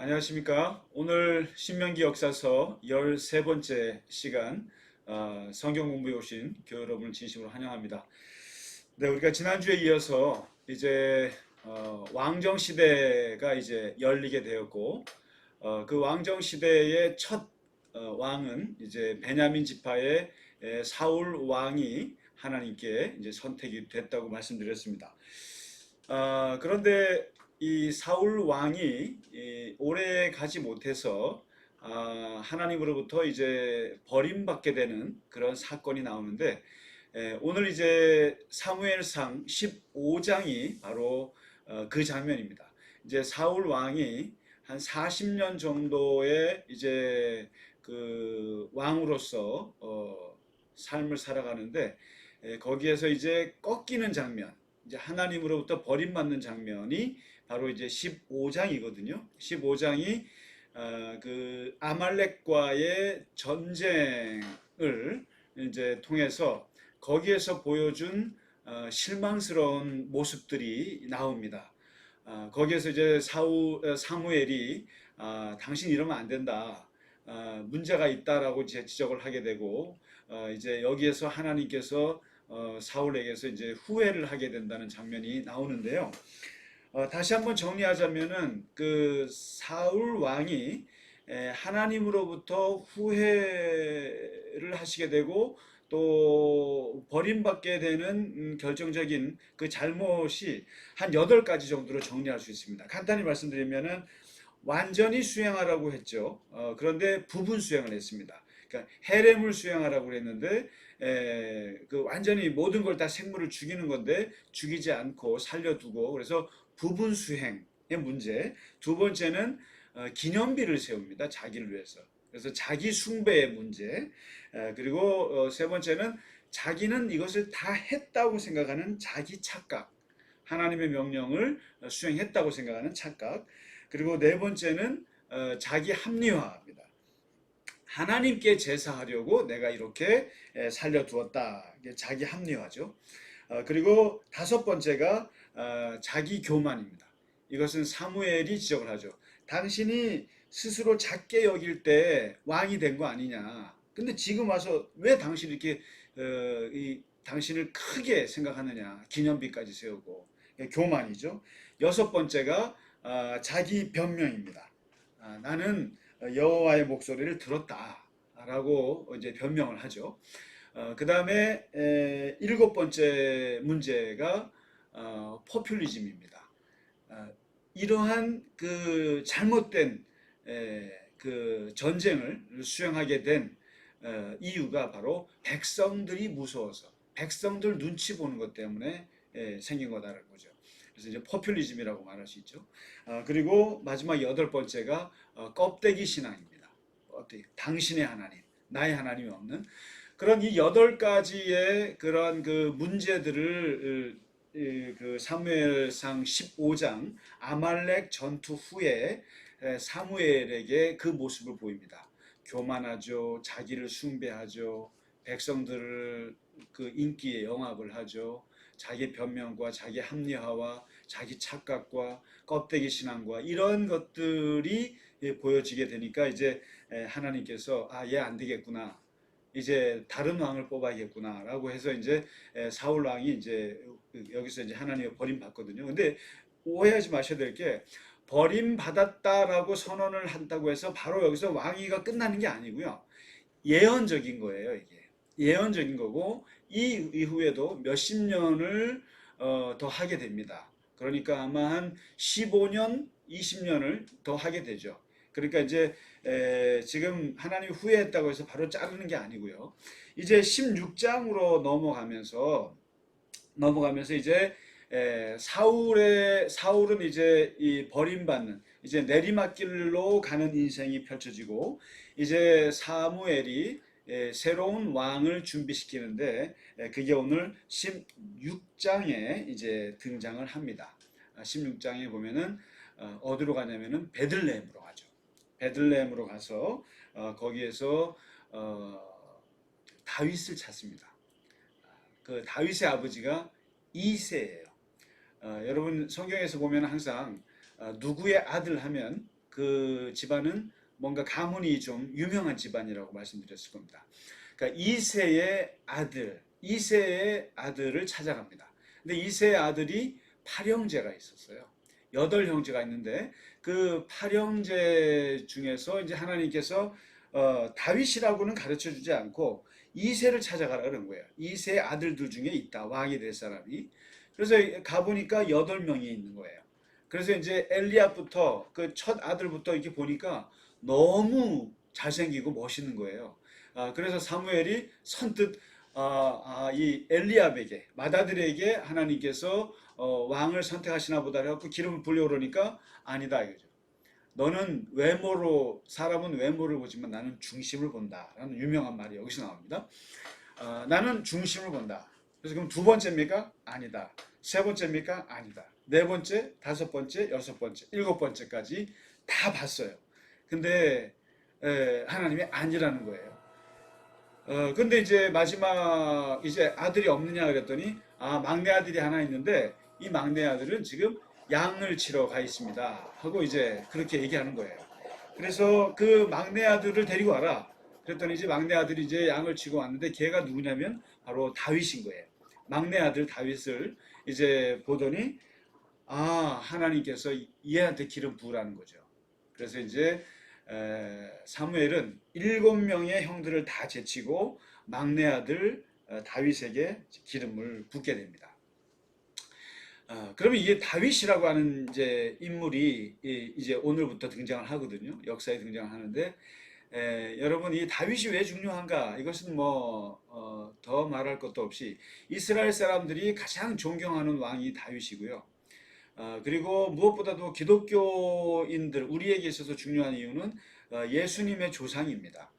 안녕하십니까. 오늘 신명기 역사서 13번째 시간 성경 공부에 오신 교회 여러분을 진심으로 환영합니다. 네, 우리가 지난주에 이어서 이제 왕정 시대가 이제 열리게 되었고 그 왕정 시대의 첫 왕은 이제 베냐민 지파의 사울 왕이 하나님께 이제 선택이 됐다고 말씀드렸습니다. 그런데 이 사울 왕이 오래 가지 못해서 하나님으로부터 이제 버림받게 되는 그런 사건이 나오는데 오늘 이제 사무엘상 15장이 바로 그 장면입니다. 이제 사울 왕이 한 40년 정도의 이제 그 왕으로서 삶을 살아가는데 거기에서 이제 꺾이는 장면, 이제 하나님으로부터 버림받는 장면이 바로 이제 15장이거든요. 15장이 그 아말렉과의 전쟁을 이제 통해서 거기에서 보여준 실망스러운 모습들이 나옵니다. 거기에서 이제 사무엘이 당신 이러면 안 된다. 문제가 있다라고 이제 지적을 하게 되고 이제 여기에서 하나님께서 사울에게서 이제 후회를 하게 된다는 장면이 나오는데요. 다시 한번 정리하자면은 그 사울 왕이 하나님으로부터 후회를 하시게 되고 또 버림받게 되는 결정적인 그 잘못이 한 8가지 정도로 정리할 수 있습니다. 간단히 말씀드리면은 완전히 수행하라고 했죠. 그런데 부분 수행을 했습니다. 그러니까 해렘을 수행하라고 그랬는데 그 완전히 모든 걸 다 생물을 죽이는 건데 죽이지 않고 살려두고 그래서 부분 수행의 문제. 두 번째는 기념비를 세웁니다. 자기를 위해서. 그래서 자기 숭배의 문제. 그리고 세 번째는 자기는 이것을 다 했다고 생각하는 자기 착각. 하나님의 명령을 수행했다고 생각하는 착각. 그리고 네 번째는 자기 합리화입니다. 하나님께 제사하려고 내가 이렇게 살려두었다. 자기 합리화죠. 그리고 다섯 번째가 자기 교만입니다. 이것은 사무엘이 지적을 하죠. 당신이 스스로 작게 여길 때 왕이 된 거 아니냐. 근데 지금 와서 왜 당신이 이렇게 당신을 크게 생각하느냐. 기념비까지 세우고. 교만이죠. 여섯 번째가 자기 변명입니다. 나는 여호와의 목소리를 들었다라고 이제 변명을 하죠. 그 다음에 일곱 번째 문제가 포퓰리즘입니다. 이러한 그 잘못된 그 전쟁을 수행하게 된 이유가 바로 백성들이 무서워서 백성들 눈치 보는 것 때문에 생긴 거다라는 거죠. 그래서 이제 포퓰리즘이라고 말할 수 있죠. 그리고 마지막 여덟 번째가 껍데기 신앙입니다. 당신의 하나님, 나의 하나님이 없는 그런 이 8가지의 그런 그 문제들을 그 사무엘상 15장 아말렉 전투 후에 사무엘에게 그 모습을 보입니다. 교만하죠. 자기를 숭배하죠. 백성들을 그 인기에 영합을 하죠. 자기 변명과 자기 합리화와 자기 착각과 껍데기 신앙과 이런 것들이 보여지게 되니까 이제 하나님께서 얘 안 되겠구나. 이제 다른 왕을 뽑아야겠구나라고 해서 이제 사울 왕이 이제 여기서 이제 하나님의 버림받거든요. 근데 오해하지 마셔야 될 게 버림받았다라고 선언을 한다고 해서 바로 여기서 왕위가 끝나는 게 아니고요. 예언적인 거예요, 이게. 예언적인 거고 이 이후에도 몇십 년을 더 하게 됩니다. 그러니까 아마 한 15년, 20년을 더 하게 되죠. 그러니까 이제 지금 하나님이 후회했다고 해서 바로 자르는 게 아니고요. 이제 16장으로 넘어가면서 이제 사울은 이제 이 버림받는 이제 내리막길로 가는 인생이 펼쳐지고 이제 사무엘이 새로운 왕을 준비시키는데 그게 오늘 16장에 이제 등장을 합니다. 16장에 보면은 어디로 가냐면은 베들레헴으로 가죠. 베들레헴으로 가서 거기에서 다윗을 찾습니다. 그 다윗의 아버지가 이새예요. 여러분 성경에서 보면 항상 누구의 아들 하면 그 집안은 뭔가 가문이 좀 유명한 집안이라고 말씀드렸을 겁니다. 그러니까 이세의 아들을 찾아갑니다. 근데 이세의 아들이 8형제가 있었어요. 8형제가 있는데 그 8형제 중에서 이제 하나님께서 다윗이라고는 가르쳐 주지 않고 이세를 찾아가라 그런 거예요. 이세의 아들들 중에 있다. 왕이 될 사람이. 그래서 가보니까 8명이 있는 거예요. 그래서 이제 엘리압부터 그 첫 아들부터 이렇게 보니까 너무 잘생기고 멋있는 거예요. 그래서 사무엘이 선뜻 이 엘리압에게 맏아들에게 하나님께서 왕을 선택하시나 보다 해갖고 기름을 부려 오르니까 아니다 이거죠. 너는 외모로 사람은 외모를 보지만 나는 중심을 본다라는 유명한 말이 여기서 나옵니다. 나는 중심을 본다. 그래서 그럼 두 번째입니까? 아니다. 세 번째입니까? 아니다. 네 번째, 다섯 번째, 여섯 번째, 일곱 번째까지 다 봤어요. 근데 하나님이 아니라는 거예요. 근데 이제 마지막 이제 아들이 없느냐 그랬더니 막내 아들이 하나 있는데 이 막내 아들은 지금 양을 치러 가 있습니다. 하고 이제 그렇게 얘기하는 거예요. 그래서 그 막내 아들을 데리고 와라. 그랬더니 이제 막내 아들이 이제 양을 치고 왔는데 걔가 누구냐면 바로 다윗인 거예요. 막내 아들 다윗을 이제 보더니 하나님께서 얘한테 기름 부으라는 거죠. 그래서 이제 사무엘은 7명의 형들을 다 제치고 막내 아들 다윗에게 기름을 붓게 됩니다. 그러면 이게 다윗이라고 하는 이제 인물이 이제 오늘부터 등장을 하거든요. 역사에 등장을 하는데 여러분 이 다윗이 왜 중요한가? 이것은 더 말할 것도 없이 이스라엘 사람들이 가장 존경하는 왕이 다윗이고요. 그리고 무엇보다도 기독교인들 우리에게 있어서 중요한 이유는 예수님의 조상입니다.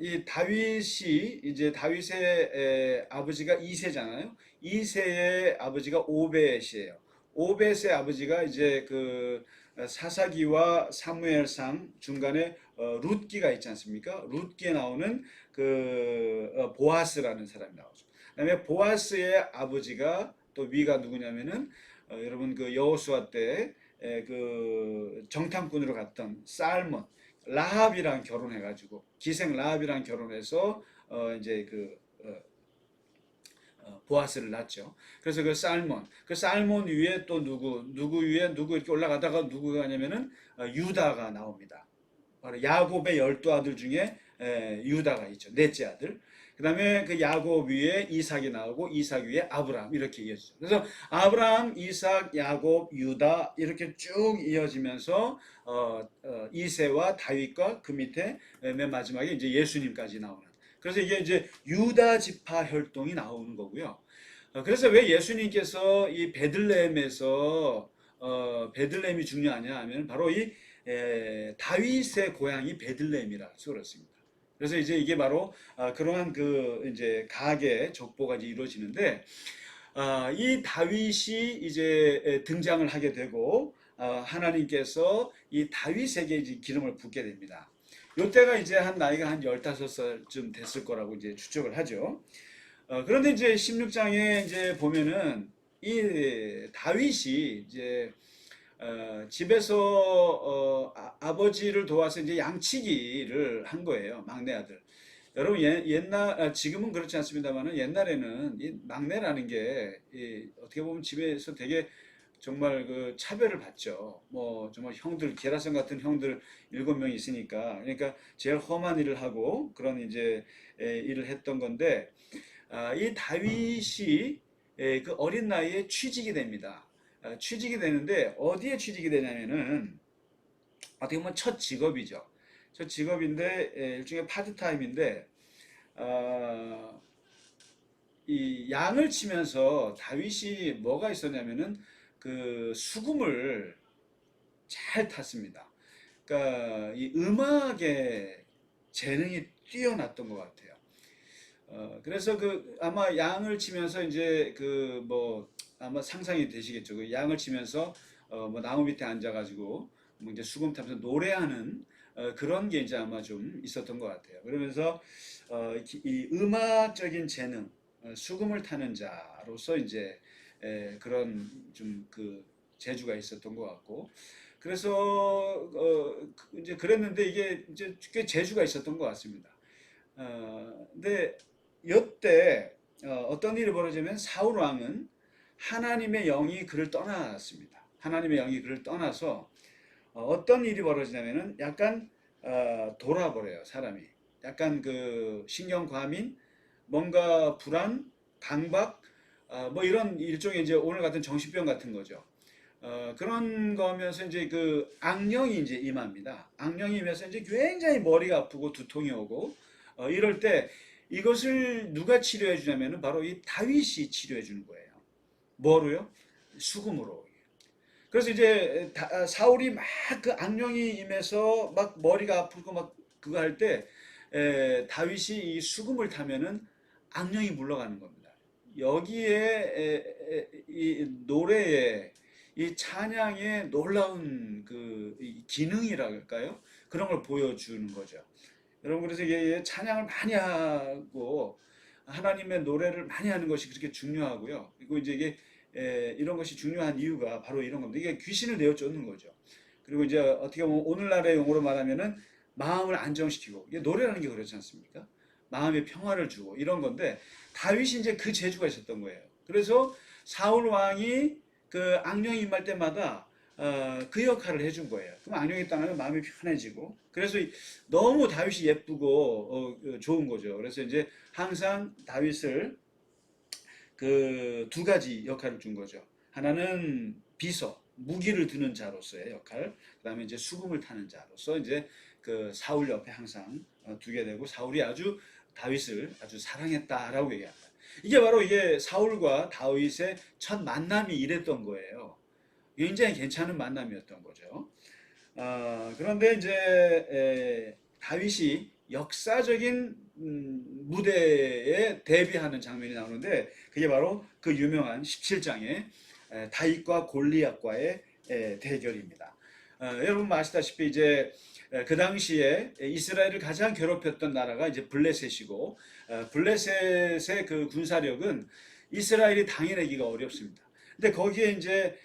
이 다윗이 이제 다윗의 아버지가 이세잖아요. 이세의 아버지가 오벳이에요. 오벳의 아버지가 이제 그 사사기와 사무엘상 중간에 룻기가 있지 않습니까? 룻기에 나오는 그 보아스라는 사람이 나오죠. 그다음에 보아스의 아버지가 또 위가 누구냐면은 여러분 그 여호수아 때 그 정탐꾼으로 갔던 살몬 라합이랑 결혼해가지고 기생 라합이랑 결혼해서 이제 그 보아스를 낳죠. 그래서 그 살몬 위에 또 누구 위에 누구 이렇게 올라가다가 누구가 하냐면은 유다가 나옵니다. 바로 야곱의 12아들 중에 유다가 있죠. 넷째 아들. 그 다음에 그 야곱 위에 이삭이 나오고 이삭 위에 아브라함 이렇게 이어지죠. 그래서 아브라함, 이삭, 야곱, 유다 이렇게 쭉 이어지면서 이세와 다윗과 그 밑에 맨 마지막에 이제 예수님까지 나오는. 그래서 이게 이제 유다 지파 혈통이 나오는 거고요. 그래서 왜 예수님께서 이 베들레헴에서 베들레헴이 중요하냐 하면 바로 이 다윗의 고향이 베들레헴이라 그렇습니다. 그래서 이제 이게 바로 그러한 그 이제 가계 족보가 이제 이루어지는데 이 다윗이 이제 등장을 하게 되고 하나님께서 이 다윗에게 이제 기름을 붓게 됩니다. 이때가 이제 한 나이가 한 15살쯤 됐을 거라고 이제 추측을 하죠. 그런데 이제 16장에 이제 보면은 이 다윗이 이제 집에서 아버지를 도와서 이제 양치기를 한 거예요. 막내 아들. 여러분 옛날 지금은 그렇지 않습니다만은 옛날에는 이 막내라는 게 어떻게 보면 집에서 되게 정말 그 차별을 받죠. 뭐 정말 형들 계라성 같은 형들 7명 있으니까 그러니까 제일 험한 일을 하고 그런 이제 일을 했던 건데 이 다윗이 그 어린 나이에 취직이 됩니다. 취직이 되는데 어디에 취직이 되냐면은 어떻게 보면 첫 직업이죠. 첫 직업인데 일종의 파트타임인데 이 양을 치면서 다윗이 뭐가 있었냐면은 그 수금을 잘 탔습니다. 그러니까 이 음악에 재능이 뛰어났던 것 같아요. 그래서 그 아마 양을 치면서 이제 그 뭐 아마 상상이 되시겠죠. 그 양을 치면서 뭐 나무 밑에 앉아가지고 뭐 이제 수금 타면서 노래하는 그런 게 이제 아마 좀 있었던 것 같아요. 그러면서 이 음악적인 재능, 수금을 타는 자로서 이제 그런 좀 그 재주가 있었던 것 같고 그래서 이제 그랬는데 이게 이제 꽤 재주가 있었던 것 같습니다. 근데 이때 어떤 일이 벌어지면 사울 왕은 하나님의 영이 그를 떠났습니다. 하나님의 영이 그를 떠나서 어떤 일이 벌어지냐면은 약간 돌아버려요, 사람이. 약간 그 신경과민, 뭔가 불안, 강박, 뭐 이런 일종의 이제 오늘 같은 정신병 같은 거죠. 그런 거면서 이제 그 악령이 이제 임합니다. 악령이 임해서 이제 굉장히 머리가 아프고 두통이 오고 이럴 때 이것을 누가 치료해 주냐면은 바로 이 다윗이 치료해 주는 거예요. 뭐로요? 수금으로. 그래서 이제 사울이 막 그 악령이 임해서 막 머리가 아프고 막 그거 할 때 다윗이 이 수금을 타면은 악령이 물러가는 겁니다. 여기에 이 노래의 이 찬양의 놀라운 그 기능이라 할까요? 그런 걸 보여주는 거죠. 여러분 그래서 이게 찬양을 많이 하고 하나님의 노래를 많이 하는 것이 그렇게 중요하고요. 그리고 이제 이게 이런 것이 중요한 이유가 바로 이런 겁니다. 이게 귀신을 내어 쫓는 거죠. 그리고 이제 어떻게 보면 오늘날의 용어로 말하면은 마음을 안정시키고 이게 노래라는 게 그렇지 않습니까? 마음의 평화를 주고 이런 건데 다윗이 이제 그 재주가 있었던 거예요. 그래서 사울 왕이 그 악령이 임할 때마다 그 역할을 해준 거예요. 그럼 악령이 떠나면 마음이 편해지고 그래서 너무 다윗이 예쁘고 좋은 거죠. 그래서 이제 항상 다윗을 그 두 가지 역할을 준 거죠. 하나는 비서, 무기를 드는 자로서의 역할, 그다음에 이제 수금을 타는 자로서 이제 그 사울 옆에 항상 두게 되고 사울이 아주 다윗을 아주 사랑했다라고 얘기합니다. 이게 바로 이게 사울과 다윗의 첫 만남이 이랬던 거예요. 굉장히 괜찮은 만남이었던 거죠. 그런데 이제 다윗이 역사적인 무대에 데뷔하는 장면이 나오는데 그게 바로 그 유명한 17장의 다윗과 골리앗과의 대결입니다. 여러분 아시다시피 이제 그 당시에 이스라엘을 가장 괴롭혔던 나라가 이제 블레셋이고 블레셋의 그 군사력은 이스라엘이 당해내기가 어렵습니다. 근데 거기에 이제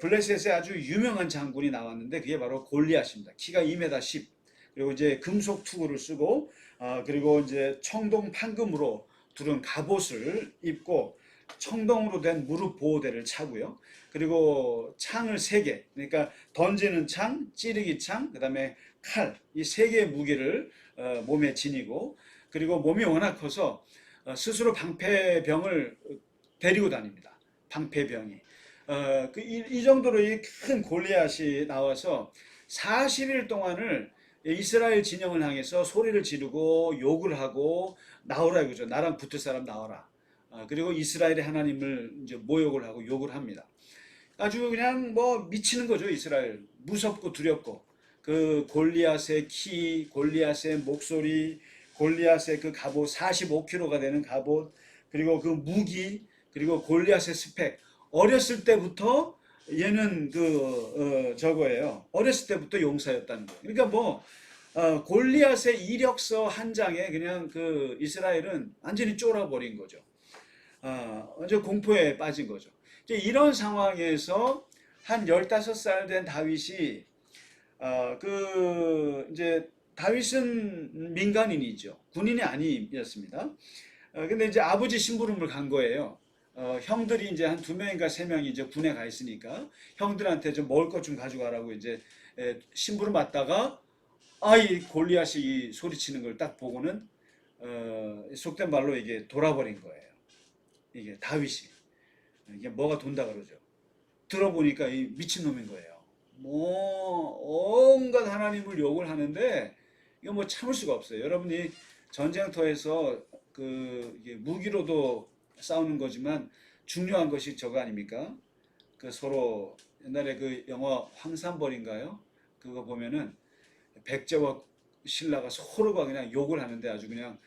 블레셋의 아주 유명한 장군이 나왔는데 그게 바로 골리앗입니다. 키가 2m 10. 그리고 이제 금속 투구를 쓰고 그리고 이제 청동 판금으로 두른 갑옷을 입고 청동으로 된 무릎 보호대를 차고요. 그리고 창을 3개, 그러니까 던지는 창, 찌르기 창, 그다음에 칼, 이 3개의 무기를 몸에 지니고 그리고 몸이 워낙 커서 스스로 방패병을 데리고 다닙니다. 방패병이. 이 정도로 이 큰 골리앗이 나와서 40일 동안을 이스라엘 진영을 향해서 소리를 지르고 욕을 하고 나오라 이거죠. 나랑 붙을 사람 나와라. 그리고 이스라엘의 하나님을 이제 모욕을 하고 욕을 합니다. 아주 그냥 뭐 미치는 거죠, 이스라엘. 무섭고 두렵고. 그 골리앗의 키, 골리앗의 목소리, 골리앗의 그 갑옷, 45kg가 되는 갑옷, 그리고 그 무기, 그리고 골리앗의 스펙. 어렸을 때부터 얘는 저거예요. 어렸을 때부터 용사였다는 거예요. 그러니까 뭐 골리앗의 이력서 한 장에 그냥 그 이스라엘은 완전히 쫄아버린 거죠. 완전 공포에 빠진 거죠. 이제 이런 상황에서 한 15살 된 다윗이 이제 다윗은 민간인이죠. 군인이 아니었습니다. 근데 이제 아버지 심부름을 간 거예요. 형들이 이제 한 2명인가 3명이 이제 군에 가 있으니까 형들한테 좀 먹을 것 좀 가져가라고 이제 심부름 받다가 이 골리앗이 소리치는 걸 딱 보고는 속된 말로 이게 돌아버린 거예요. 이게 다윗이 이게 뭐가 돈다 그러죠. 들어보니까 이 미친놈인 거예요. 뭐 온갖 하나님을 욕을 하는데 이거 뭐 참을 수가 없어요. 여러분이 전쟁터에서 이게 무기로도 싸우는 거지만 중요한 것이 저거 아닙니까? 그 서로 옛날에 그 영화 황산벌인가요? 그거 보면은 백제와 신라가 서로가 그냥 욕을 하는데 아주 그냥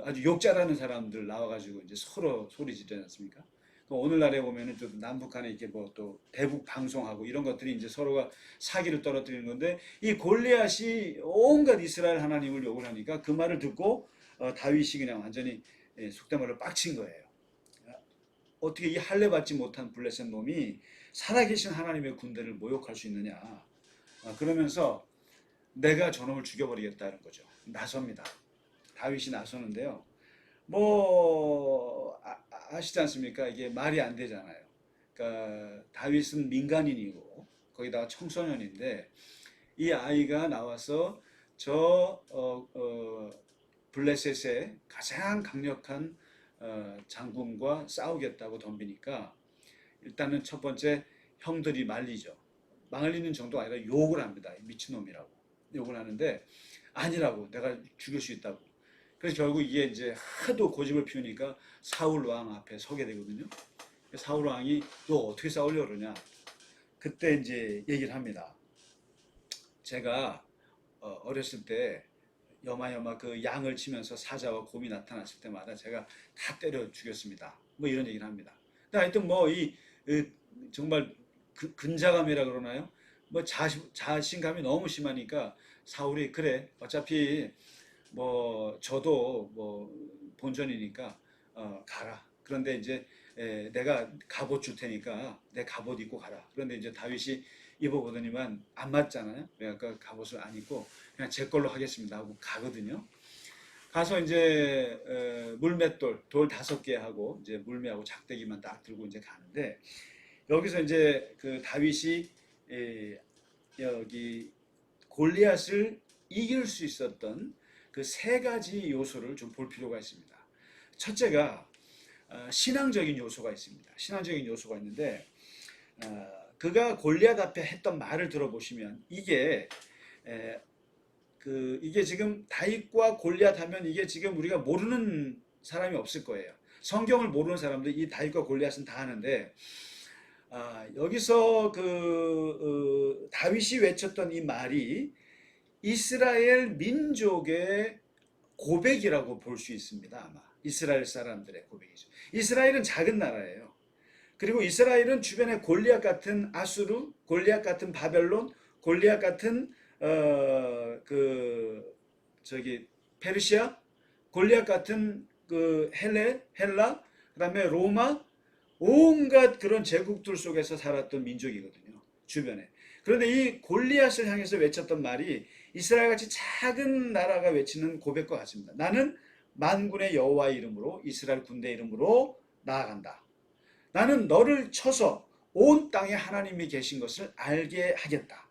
아주 욕 잘하는 사람들 나와가지고 이제 서로 소리 지르지 않습니까? 오늘날에 보면은 좀 남북한에 이렇게 뭐 또 대북 방송하고 이런 것들이 이제 서로가 사기를 떨어뜨리는 건데 이 골리앗이 온갖 이스라엘 하나님을 욕을 하니까 그 말을 듣고 다윗이 그냥 완전히 속된 말로 빡친 거예요. 어떻게 이 할례 받지 못한 블레셋 놈이 살아계신 하나님의 군대를 모욕할 수 있느냐? 그러면서 내가 저놈을 죽여버리겠다는 거죠. 나섭니다. 다윗이 나서는데요. 뭐 아시지 않습니까? 이게 말이 안 되잖아요. 그러니까 다윗은 민간인이고 거기다가 청소년인데 이 아이가 나와서 저 블레셋의 가장 강력한 장군과 싸우겠다고 덤비니까 일단은 첫 번째 형들이 말리죠. 말리는 정도가 아니라 욕을 합니다. 미친놈이라고 욕을 하는데 아니라고 내가 죽일 수 있다고. 그래서 결국 이게 이제 하도 고집을 피우니까 사울 왕 앞에 서게 되거든요. 사울 왕이 너 어떻게 싸우려고 그러냐. 그때 이제 얘기를 합니다. 제가 어렸을 때 여마여마 그 양을 치면서 사자와 곰이 나타났을 때마다 제가 다 때려 죽였습니다. 뭐 이런 얘기를 합니다. 근데 하여튼 뭐 이 정말 근자감이라 그러나요? 뭐 자신감이 너무 심하니까 사울이 그래 어차피 뭐 저도 뭐 본전이니까 가라. 그런데 이제 내가 갑옷 줄 테니까 내 갑옷 입고 가라. 그런데 이제 다윗이 입어보더니만 안 맞잖아요. 그러니까 갑옷을 안 입고 그냥 제 걸로 하겠습니다 하고 가거든요. 가서 이제 물맷돌 돌 5개 하고 이제 물매하고 작대기만 딱 들고 이제 가는데 여기서 이제 그 다윗이 여기 골리앗을 이길 수 있었던 그 3가지 요소를 좀 볼 필요가 있습니다. 첫째가 신앙적인 요소가 있습니다. 신앙적인 요소가 있는데 그가 골리앗 앞에 했던 말을 들어보시면 이게 이게 지금 다윗과 골리앗 하면 이게 지금 우리가 모르는 사람이 없을 거예요. 성경을 모르는 사람들 이 다윗과 골리앗은 다 아는데 여기서 다윗이 외쳤던 이 말이 이스라엘 민족의 고백이라고 볼 수 있습니다. 아마 이스라엘 사람들의 고백이죠. 이스라엘은 작은 나라예요. 그리고 이스라엘은 주변에 골리앗 같은 아수르, 골리앗 같은 바벨론, 골리앗 같은 페르시아, 골리앗 같은 헬라, 그다음에 로마, 온갖 그런 제국들 속에서 살았던 민족이거든요. 주변에. 그런데 이 골리앗을 향해서 외쳤던 말이 이스라엘같이 작은 나라가 외치는 고백과 같습니다. 나는 만군의 여호와의 이름으로 이스라엘 군대 이름으로 나아간다. 나는 너를 쳐서 온 땅에 하나님이 계신 것을 알게 하겠다.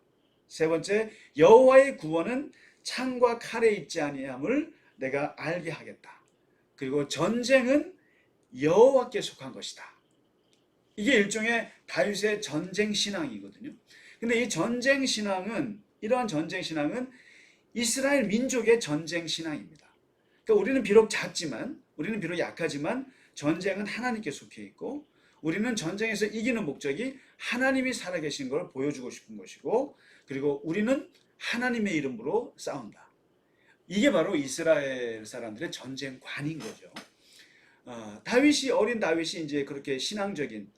세 번째, 여호와의 구원은 창과 칼에 있지 아니함을 내가 알게 하겠다. 그리고 전쟁은 여호와께 속한 것이다. 이게 일종의 다윗의 전쟁 신앙이거든요. 근데 이 전쟁 신앙은 이러한 전쟁 신앙은 이스라엘 민족의 전쟁 신앙입니다. 그러니까 우리는 비록 작지만 우리는 비록 약하지만 전쟁은 하나님께 속해 있고 우리는 전쟁에서 이기는 목적이 하나님이 살아계신 걸 보여주고 싶은 것이고 그리고 우리는 하나님의 이름으로 싸운다. 이게 바로 이스라엘 사람들의 전쟁관인 거죠. 어린 다윗이 이제 그렇게 신앙적인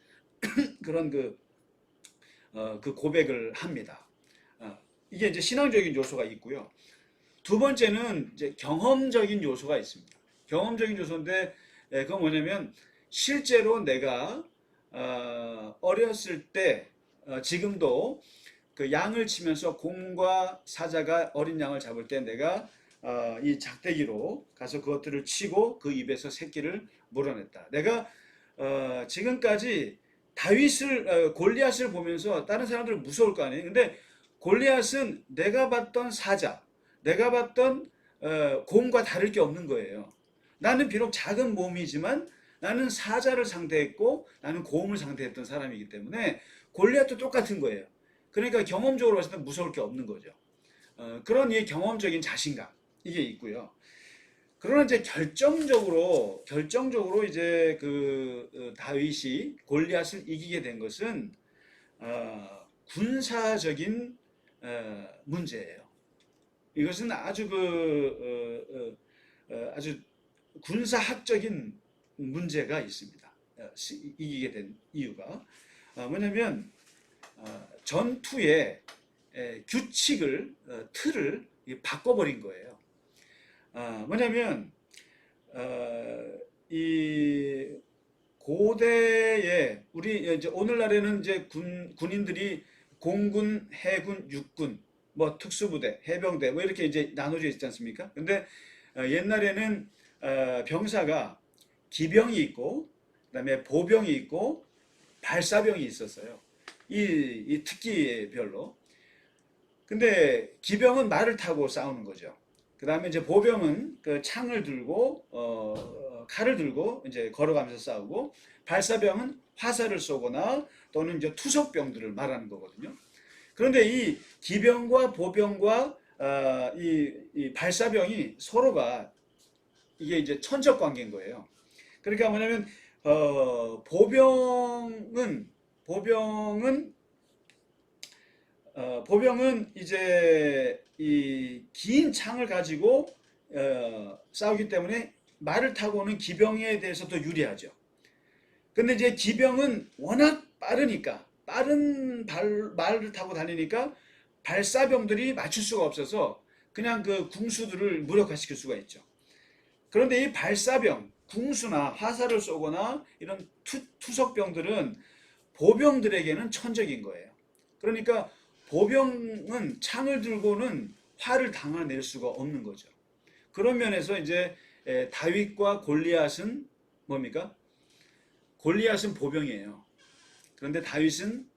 그런 그 고백을 합니다. 이게 이제 신앙적인 요소가 있고요. 두 번째는 이제 경험적인 요소가 있습니다. 경험적인 요소인데 그건 뭐냐면 실제로 내가 어렸을 때 지금도 그 양을 치면서 곰과 사자가 어린 양을 잡을 때 내가 이 작대기로 가서 그것들을 치고 그 입에서 새끼를 물어냈다. 내가 지금까지 골리앗을 보면서 다른 사람들은 무서울 거 아니에요. 근데 골리앗은 내가 봤던 사자, 내가 봤던 곰과 다를 게 없는 거예요. 나는 비록 작은 몸이지만 나는 사자를 상대했고 나는 곰을 상대했던 사람이기 때문에 골리앗도 똑같은 거예요. 그러니까 경험적으로 봤을 때 무서울 게 없는 거죠. 그런 이 경험적인 자신감 이게 있고요. 그러나 이제 결정적으로 이제 다윗이 골리앗을 이기게 된 것은 군사적인 문제예요. 이것은 아주 아주 군사학적인 문제가 있습니다. 이기게 된 이유가 뭐냐면 전투의 규칙을 틀을 바꿔버린 거예요. 뭐냐면 이 고대에 우리 이제 오늘날에는 이제 군인들이 공군, 해군, 육군, 뭐 특수부대, 해병대 뭐 이렇게 이제 나눠져 있지 않습니까? 근데 옛날에는 병사가 기병이 있고 그다음에 보병이 있고 발사병이 있었어요. 이 특기별로. 근데 기병은 말을 타고 싸우는 거죠. 그 다음에 이제 보병은 그 창을 들고 칼을 들고 이제 걸어가면서 싸우고 발사병은 화살을 쏘거나 또는 이제 투석병들을 말하는 거거든요. 그런데 이 기병과 보병과 이 발사병이 서로가 이게 이제 천적 관계인 거예요. 그러니까 뭐냐면 보병은 이제 이 긴 창을 가지고 싸우기 때문에 말을 타고 오는 기병에 대해서 더 유리하죠. 근데 이제 기병은 워낙 빠르니까 빠른 말을 타고 다니니까 발사병들이 맞출 수가 없어서 그냥 그 궁수들을 무력화시킬 수가 있죠. 그런데 이 발사병, 궁수나 화살을 쏘거나 이런 투석병들은 보병들에게는 천적인 거예요. 그러니까 보병은 창을 들고는 화를 당해낼 수가 없는 거죠. 그런 면에서 이제 다윗과 골리앗은 뭡니까? 골리앗은 보병이에요. 그런데 다윗은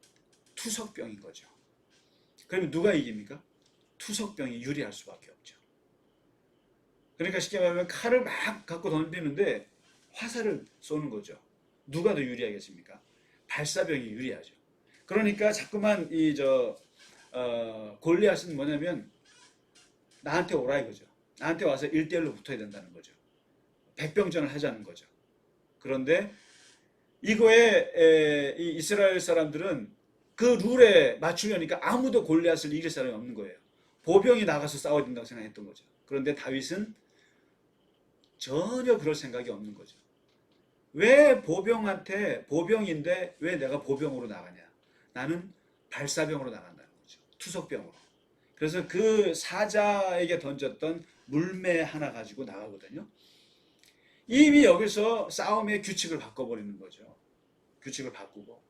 투석병인 거죠. 그러면 누가 이깁니까? 투석병이 유리할 수밖에 없죠. 그러니까 쉽게 말하면 칼을 막 갖고 던지는데 화살을 쏘는 거죠. 누가 더 유리하겠습니까? 발사병이 유리하죠. 그러니까 자꾸만 골리앗은 뭐냐면 나한테 오라 이거죠. 나한테 와서 1대1로 붙어야 된다는 거죠. 백병전을 하자는 거죠. 그런데 이거에 이 이스라엘 사람들은 그 룰에 맞추려니까 아무도 골리앗을 이길 사람이 없는 거예요. 보병이 나가서 싸워야 된다고 생각했던 거죠. 그런데 다윗은 전혀 그럴 생각이 없는 거죠. 왜 보병인데 왜 내가 보병으로 나가냐? 나는 발사병으로 나간다는 거죠. 투석병으로. 그래서 그 사자에게 던졌던 물매 하나 가지고 나가거든요. 이미 여기서 싸움의 규칙을 바꿔버리는 거죠. 규칙을 바꾸고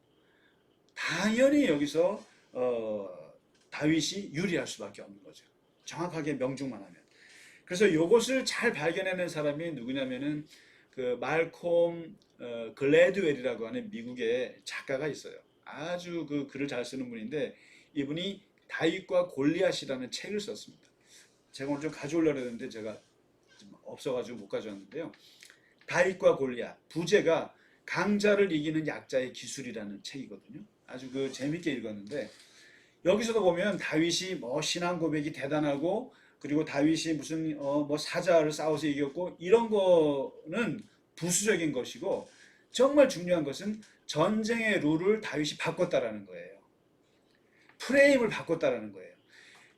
당연히 여기서 다윗이 유리할 수밖에 없는 거죠. 정확하게 명중만 하면. 그래서 이것을 잘 발견해낸 사람이 누구냐면은 그 말콤 글래드웰이라고 하는 미국의 작가가 있어요. 아주 그 글을 잘 쓰는 분인데 이분이 다윗과 골리앗이라는 책을 썼습니다. 제가 오늘 좀 가져오려고 했는데 제가 없어가지고 못 가져왔는데요. 다윗과 골리앗, 부제가 강자를 이기는 약자의 기술이라는 책이거든요. 아주 그 재밌게 읽었는데 여기서도 보면 다윗이 뭐 신앙 고백이 대단하고 그리고 다윗이 무슨 뭐 사자를 싸워서 이겼고 이런 거는 부수적인 것이고 정말 중요한 것은 전쟁의 룰을 다윗이 바꿨다라는 거예요. 프레임을 바꿨다라는 거예요.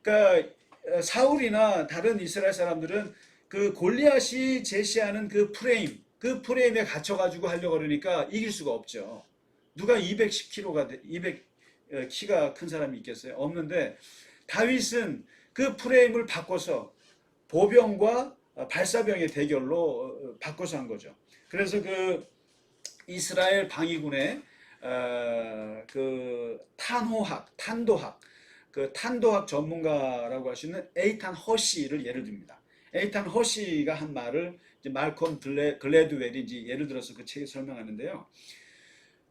그러니까 사울이나 다른 이스라엘 사람들은 그 골리앗이 제시하는 그 프레임에 갇혀가지고 하려고 그러니까 이길 수가 없죠. 누가 210kg가 200 키가 큰 사람이 있겠어요? 없는데 다윗은 그 프레임을 바꿔서 보병과 발사병의 대결로 바꿔서 한 거죠. 그래서 그 이스라엘 방위군의 그 탄도학 전문가라고 할 수 있는 에이탄 허시를 예를 듭니다. 에이탄 허시가 한 말을 이제 말콤 글래드웰이 이제 예를 들어서 그 책에 설명하는데요.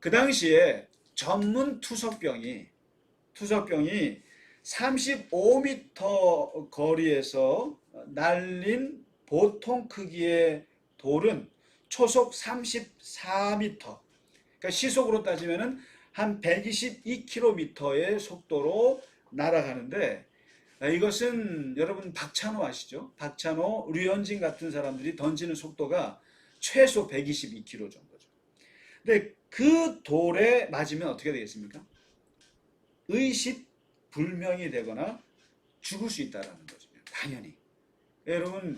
그 당시에 전문 투석병이 35m 거리에서 날린 보통 크기의 돌은 초속 34m, 그러니까 시속으로 따지면은 한 122km의 속도로 날아가는데 이것은 여러분 박찬호 아시죠? 박찬호, 류현진 같은 사람들이 던지는 속도가 최소 122km 정도죠. 근데 그 돌에 맞으면 어떻게 되겠습니까? 의식불명이 되거나 죽을 수 있다는 거죠. 당연히. 여러분,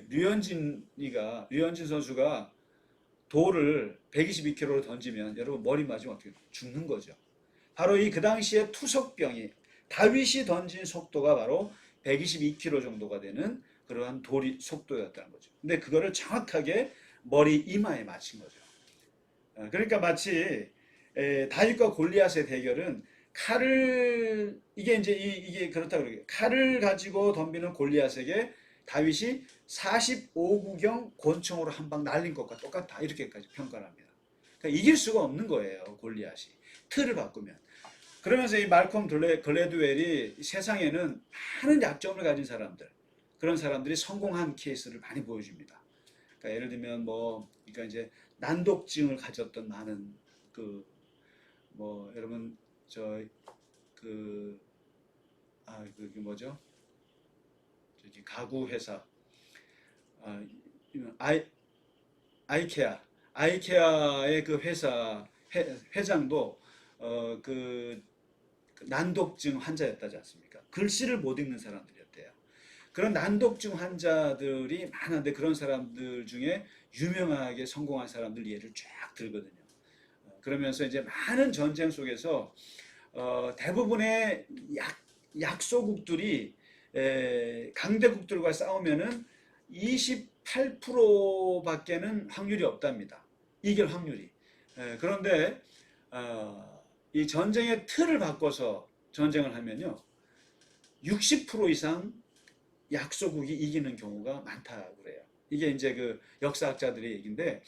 류현진 선수가 돌을 122km로 던지면 여러분 머리 맞으면 어떻게 죽는 거죠. 바로 그 당시에 투석병이 다윗이 던진 속도가 바로 122km 정도가 되는 그러한 돌이 속도였다는 거죠. 근데 그거를 정확하게 머리 이마에 맞힌 거죠. 그러니까 마치 다윗과 골리앗의 대결은 칼을 이게 이제 이게 그렇다 그러게 칼을 가지고 덤비는 골리앗에게 다윗이 45구경 권총으로 한 방 날린 것과 똑같다 이렇게까지 평가를 합니다. 그러니까 이길 수가 없는 거예요 골리앗이 틀을 바꾸면. 그러면서 이 말콤 글래드웰이 세상에는 많은 약점을 가진 사람들 그런 사람들이 성공한 케이스를 많이 보여줍니다. 그러니까 예를 들면 뭐 그러니까 이제 난독증을 가졌던 많은 그 뭐 여러분 저 그 그게 뭐죠? 저기 가구 회사 아, 아이 아이케아 아이케아의 그 회사 회장도 그 난독증 환자였다지 않습니까? 글씨를 못 읽는 사람들이었대요. 그런 난독증 환자들이 많은데 그런 사람들 중에 유명하게 성공한 사람들 예를 쫙 들거든요. 그러면서 이제 많은 전쟁 속에서 대부분의 약소국들이 강대국들과 싸우면은 28%밖에는 확률이 없답니다. 이길 확률이. 그런데 이 전쟁의 틀을 바꿔서 전쟁을 하면요. 60% 이상 약소국이 이기는 경우가 많다고 그래요. 이게 이제 그 역사학자들의 얘기인데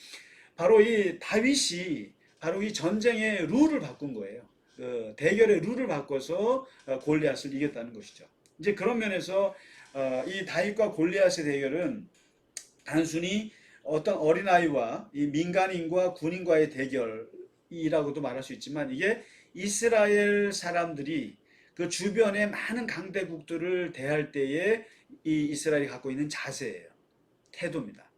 바로 이 다윗이 바로 이 전쟁의 룰을 바꾼 거예요. 그 대결의 룰을 바꿔서 골리앗을 이겼다는 것이죠. 이제 그런 면에서 이 다윗과 골리앗의 대결은 단순히 어떤 어린아이와 이 민간인과 군인과의 대결이라고도 말할 수 있지만 이게 이스라엘 사람들이 그 주변의 많은 강대국들을 대할 때에 이 이스라엘이 갖고 있는 자세예요. 태도입니다.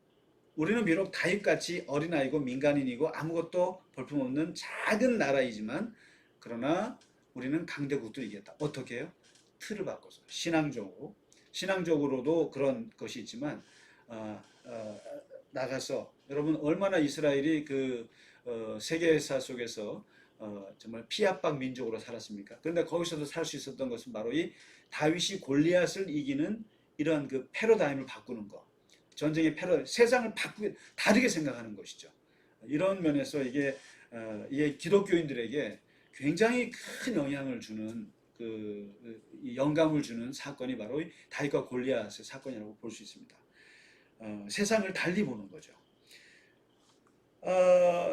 우리는 비록 다윗같이 어린아이고 민간인이고 아무것도 볼품없는 작은 나라이지만 그러나 우리는 강대국들을 이겼다. 어떻게 해요? 틀을 바꿔서 신앙적으로도 그런 것이 있지만 나가서 여러분 얼마나 이스라엘이 그 세계사 속에서 정말 피압박 민족으로 살았습니까? 그런데 거기서도 살 수 있었던 것은 바로 이 다윗이 골리앗을 이기는 이런 그 패러다임을 바꾸는 것. 전쟁의 세상을 다르게 생각하는 것이죠. 이런 면에서 이게 기독교인들에게 굉장히 큰 영향을 주는 영감을 주는 사건이 바로 다윗과 골리앗의 사건이라고 볼 수 있습니다. 세상을 달리 보는 거죠.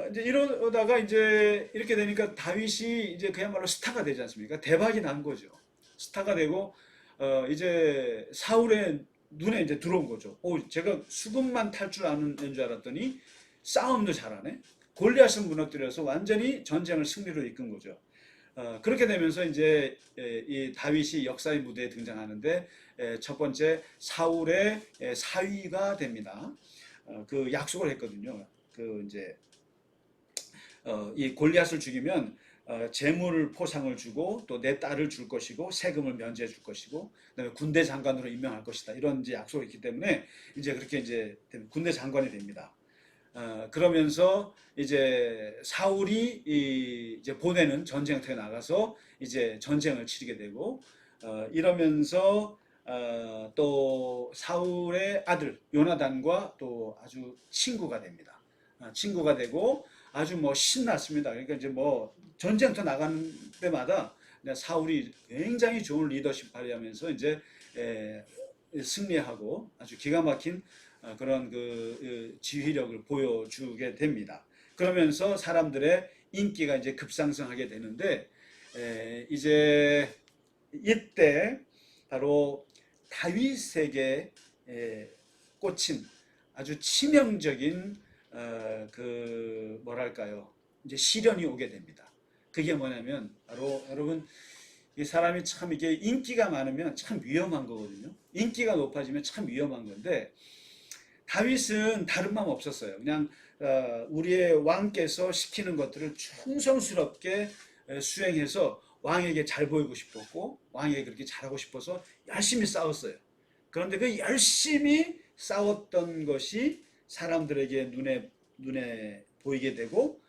이제 이러다가 이제 이렇게 되니까 다윗이 이제 그야말로 스타가 되지 않습니까? 대박이 난 거죠. 스타가 되고 이제 사울의 눈에 이제 들어온 거죠. 제가 수금만 탈 줄 아는 애인 줄 알았더니 싸움도 잘하네. 골리앗을 무너뜨려서 완전히 전쟁을 승리로 이끈 거죠. 그렇게 되면서 이제 이 다윗이 역사의 무대에 등장하는데 첫 번째 사울의 사위가 됩니다. 그 약속을 했거든요. 그 이제 이 골리앗을 죽이면 재물 포상을 주고 또 내 딸을 줄 것이고 세금을 면제해 줄 것이고 그다음에 군대 장관으로 임명할 것이다 이런 이제 약속이 있기 때문에 이제 그렇게 이제 군대 장관이 됩니다. 그러면서 이제 사울이 이제 보내는 전쟁터에 나가서 이제 전쟁을 치르게 되고 이러면서 또 사울의 아들 요나단과 또 아주 친구가 됩니다. 친구가 되고 아주 뭐 신났습니다. 그러니까 이제 뭐 전쟁터 나가는 때마다 사울이 굉장히 좋은 리더십 발휘하면서 이제 승리하고 아주 기가 막힌 그런 그 지휘력을 보여주게 됩니다. 그러면서 사람들의 인기가 이제 급상승하게 되는데 이제 이때 바로 다윗에게 꽂힌 아주 치명적인 그 뭐랄까요 이제 시련이 오게 됩니다. 그게 뭐냐면 바로 여러분 이 사람이 참 이게 인기가 많으면 참 위험한 거거든요. 인기가 높아지면 참 위험한 건데 다윗은 다른 마음 없었어요. 그냥 우리의 왕께서 시키는 것들을 충성스럽게 수행해서 왕에게 잘 보이고 싶었고 왕에게 그렇게 잘하고 싶어서 열심히 싸웠어요. 그런데 그 열심히 싸웠던 것이 사람들에게 눈에 보이게 되고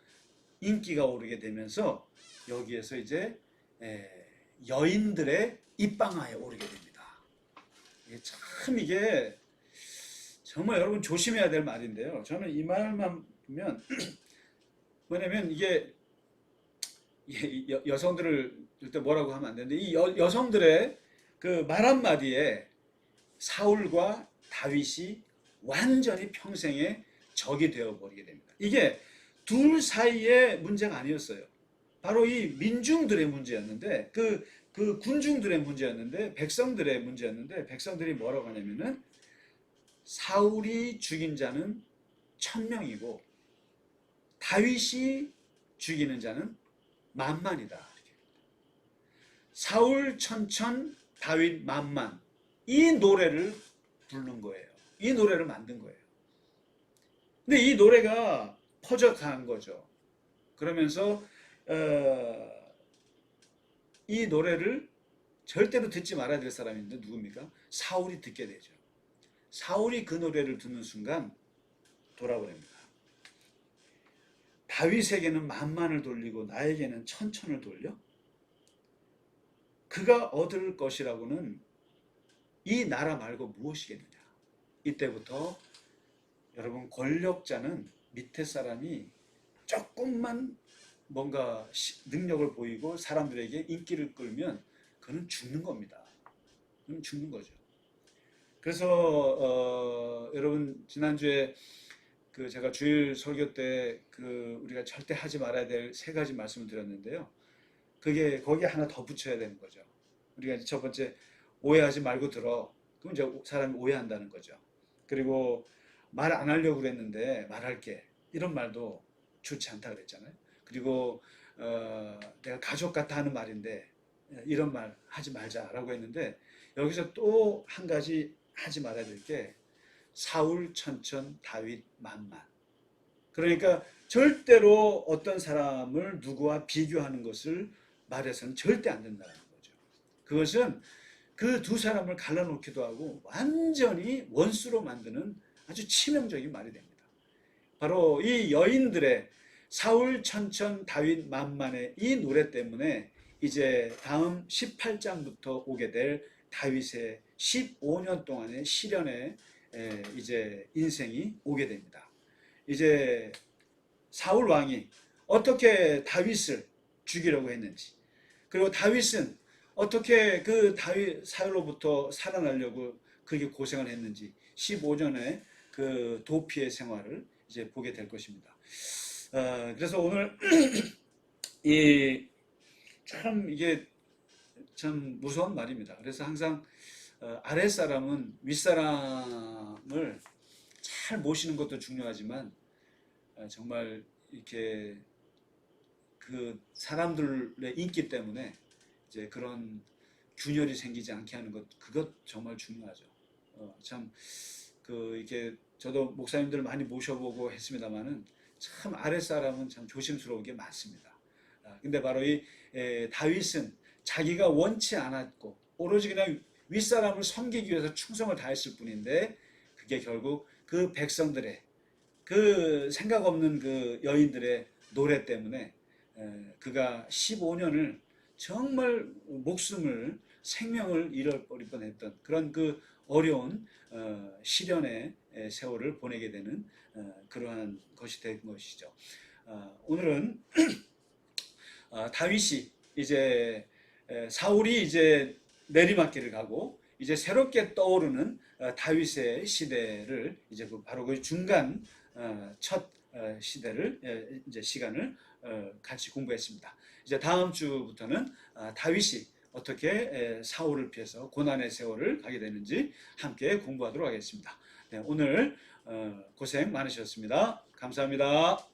인기가 오르게 되면서 여기에서 이제 여인들의 입방아에 오르게 됩니다. 이게 정말 여러분 조심해야 될 말인데요. 저는 이 말만 보면 뭐냐면 이게 여성들을 절대 뭐라고 하면 안 되는데 이 여성들의 그 말 한마디에 사울과 다윗이 완전히 평생의 적이 되어버리게 됩니다. 이게 둘 사이의 문제가 아니었어요. 바로 이 민중들의 문제였는데 그 군중들의 문제였는데 백성들의 문제였는데 백성들이 뭐라고 하냐면은 사울이 죽인 자는 1000명이고 다윗이 죽이는 자는 10,000,000이다. 사울 천천 다윗 10,000,000 이 노래를 부른 거예요. 이 노래를 만든 거예요. 근데 이 노래가 퍼져간 거죠. 그러면서 이 노래를 절대로 듣지 말아야 될 사람인데 누굽니까? 사울이 듣게 되죠. 사울이 그 노래를 듣는 순간 돌아버립니다. 다윗에게는 10,000,000을 돌리고 나에게는 1000,000을 돌려? 그가 얻을 것이라고는 이 나라 말고 무엇이겠느냐. 이때부터 여러분 권력자는 밑에 사람이 조금만 뭔가 능력을 보이고 사람들에게 인기를 끌면 그는 죽는 겁니다. 그는 죽는 거죠. 그래서 여러분 지난주에 그 제가 주일 설교 때 그 우리가 절대 하지 말아야 될 3가지 말씀을 드렸는데요. 그게 거기에 하나 더 붙여야 되는 거죠. 우리가 이제 첫 번째 오해하지 말고 들어. 그럼 이제 사람이 오해한다는 거죠. 그리고 말 안 하려고 그랬는데 말할게. 이런 말도 좋지 않다 그랬잖아요. 그리고 내가 가족 같아 하는 말인데 이런 말 하지 말자라고 했는데 여기서 또 한 가지 하지 말아야 될 게 사울 천천 다윗 10,000,000. 그러니까 절대로 어떤 사람을 누구와 비교하는 것을 말해서는 절대 안 된다는 거죠. 그것은 그 두 사람을 갈라놓기도 하고 완전히 원수로 만드는 아주 치명적인 말이 됩니다. 바로 이 여인들의 사울 천천 다윗 10,000,000의 이 노래 때문에 이제 다음 18장부터 오게 될 다윗의 15년 동안의 시련의 이제 인생이 오게 됩니다. 이제 사울 왕이 어떻게 다윗을 죽이려고 했는지, 그리고 다윗은 어떻게 그 다윗 사울로부터 살아나려고 그렇게 고생을 했는지 15년의 그 도피의 생활을 이제 보게 될 것입니다. 그래서 오늘 이게 참 무서운 말입니다. 그래서 항상 아랫사람은 윗사람을 잘 모시는 것도 중요하지만 정말 이렇게 그 사람들의 인기 때문에 이제 그런 균열이 생기지 않게 하는 것, 그것 정말 중요하죠. 참 이렇게 저도 목사님들 많이 모셔보고 했습니다만은 참 아랫사람은 참 조심스러운 게 많습니다. 근데 바로 이 다윗은 자기가 원치 않았고 오로지 그냥 윗사람을 섬기기 위해서 충성을 다했을 뿐인데 그게 결국 그 백성들의 그 생각 없는 그 여인들의 노래 때문에 그가 15년을 정말 목숨을 생명을 잃어버릴 뻔했던 그런 그 어려운 시련의 세월을 보내게 되는 그러한 것이 된 것이죠. 오늘은 다윗이 이제 사울이 이제 내리막길을 가고 이제 새롭게 떠오르는 다윗의 시대를 이제 바로 그 중간 첫 시대를 이제 시간을 같이 공부했습니다. 이제 다음 주부터는 다윗이 어떻게 사울을 피해서 고난의 세월을 가게 되는지 함께 공부하도록 하겠습니다. 네, 오늘 고생 많으셨습니다. 감사합니다.